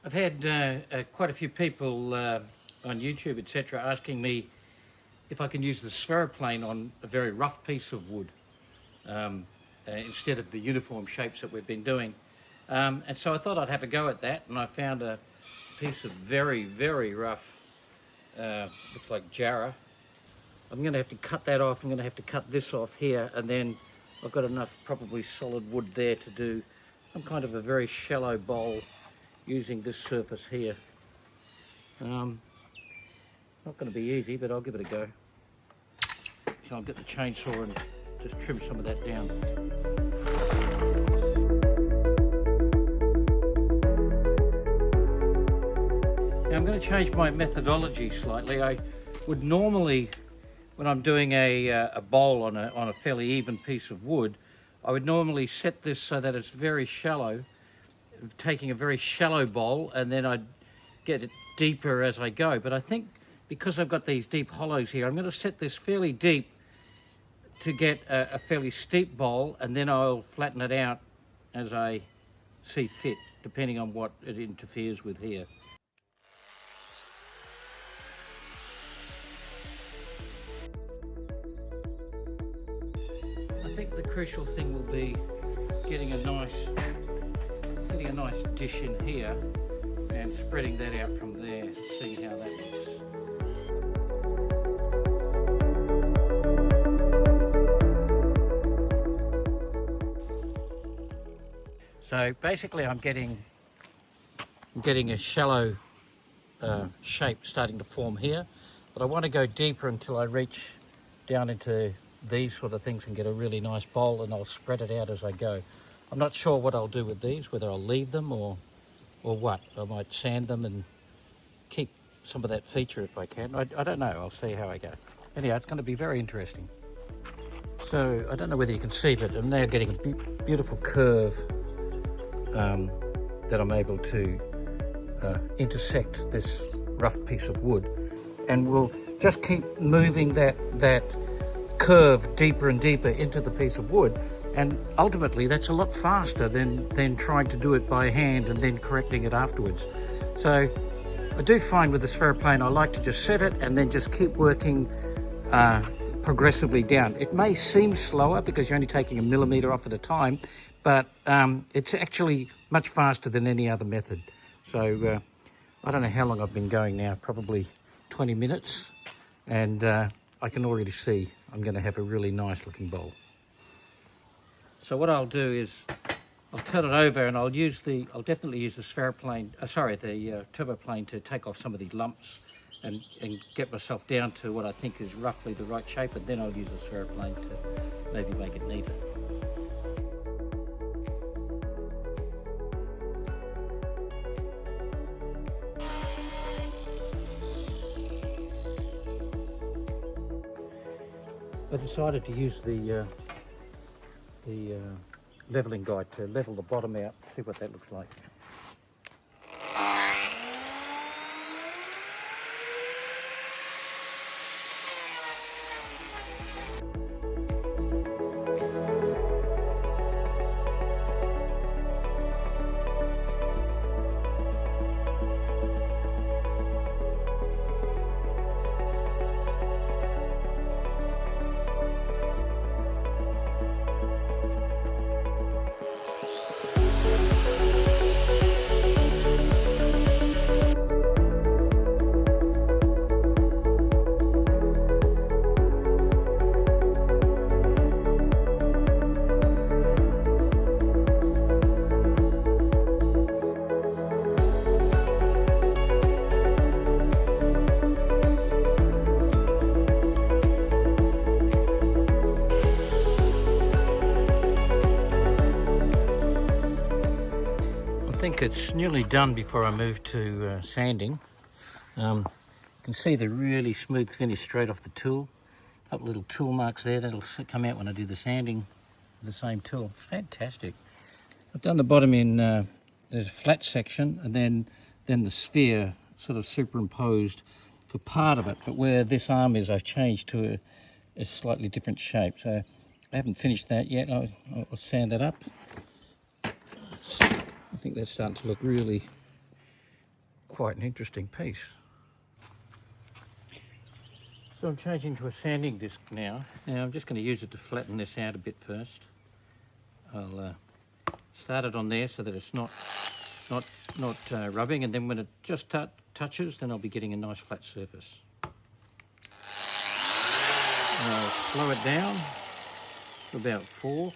I've had quite a few people on YouTube, etc., asking me if I can use the SpheroPlane on a very rough piece of wood instead of the uniform shapes that we've been doing. And so I thought I'd have a go at that, and I found a piece of very, very rough, looks like jarrah. I'm going to have to cut that off. I'm going to have to cut this off here, and then I've got enough probably solid wood there to do some kind of a very shallow bowl using this surface here. Not going to be easy, but I'll give it a go. So I'll get the chainsaw and just trim some of that down. Now I'm going to change my methodology slightly. I would normally, when I'm doing a bowl on a fairly even piece of wood, I would normally set this so that it's very shallow, taking a very shallow bowl, and then I'd get it deeper as I go. But I think because I've got these deep hollows here, I'm going to set this fairly deep to get a fairly steep bowl, and then I'll flatten it out as I see fit, depending on what it interferes with here. I think the crucial thing will be getting a nice dish in here and spreading that out from there and seeing how that looks. So basically I'm getting a shallow shape starting to form here, but I want to go deeper until I reach down into these sort of things and get a really nice bowl, and I'll spread it out as I go. I'm not sure what I'll do with these, whether I'll leave them or what. I might sand them and keep some of that feature if I can. I don't know, I'll see how I go. Anyhow, it's going to be very interesting. So I don't know whether you can see, but I'm now getting a beautiful curve that I'm able to intersect this rough piece of wood, and we'll just keep moving that curve deeper and deeper into the piece of wood, and ultimately that's a lot faster than trying to do it by hand and then correcting it afterwards. So I do find with the SpheroPlane I like to just set it and then just keep working progressively down. It may seem slower because you're only taking a millimetre off at a time, but it's actually much faster than any other method. So I don't know how long I've been going now, probably 20 minutes, and I can already see I'm going to have a really nice looking bowl. So what I'll do is I'll turn it over, and I'll definitely use the SpheroPlane, the TurboPlane to take off some of these lumps and get myself down to what I think is roughly the right shape, and then I'll use the SpheroPlane to maybe make it neater. I decided to use the leveling guide to level the bottom out, see what that looks like. I think it's nearly done before I move to sanding. You can see the really smooth finish straight off the tool. A couple little tool marks there, that'll come out when I do the sanding with the same tool. It's fantastic. I've done the bottom in there's a flat section, and then the sphere sort of superimposed for part of it, but where this arm is I've changed to a slightly different shape. So I haven't finished that yet. I'll sand that up. I think that's starting to look really, quite an interesting piece. So I'm changing to a sanding disc now. Now I'm just going to use it to flatten this out a bit first. I'll start it on there so that it's not rubbing, and then when it just touches, then I'll be getting a nice flat surface. I'll slow it down to about 4.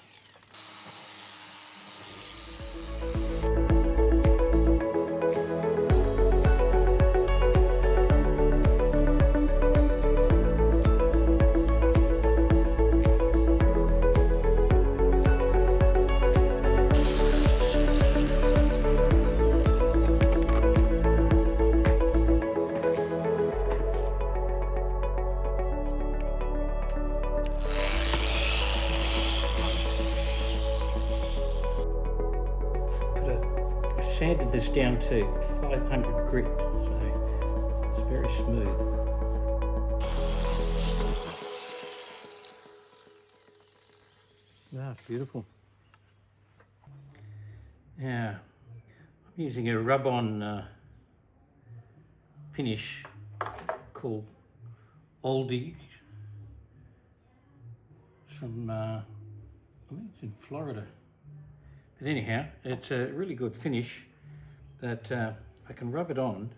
Sanded this down to 500 grit, so it's very smooth. Ah, it's beautiful. Now, I'm using a rub-on finish called Oldie from, I think it's in Florida. But anyhow, it's a really good finish that I can rub it on,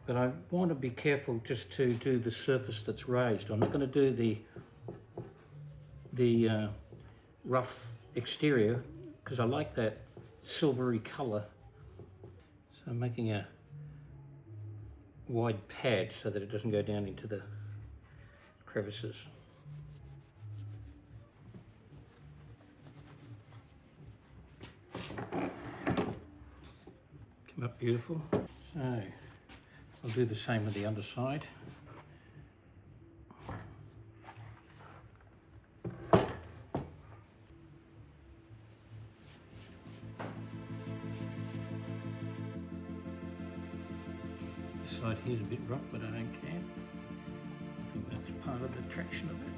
but I want to be careful just to do the surface that's raised. I'm not going to do the rough exterior because I like that silvery colour. So I'm making a wide pad so that it doesn't go down into the crevices. Come up beautiful. So I'll do the same with the underside. This side here's a bit rough, but I don't care. I think that's part of the attraction of it.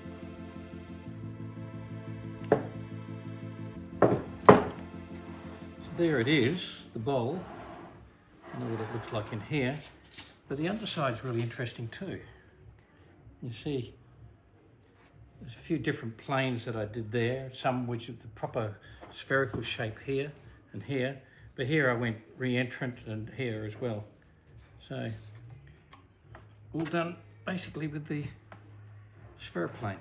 So there it is, the bowl. I know what it looks like in here, but the underside's really interesting too. You see there's a few different planes that I did there, some which are the proper spherical shape here and here, but here I went re-entrant and here as well. So all done basically with the SpheroPlane.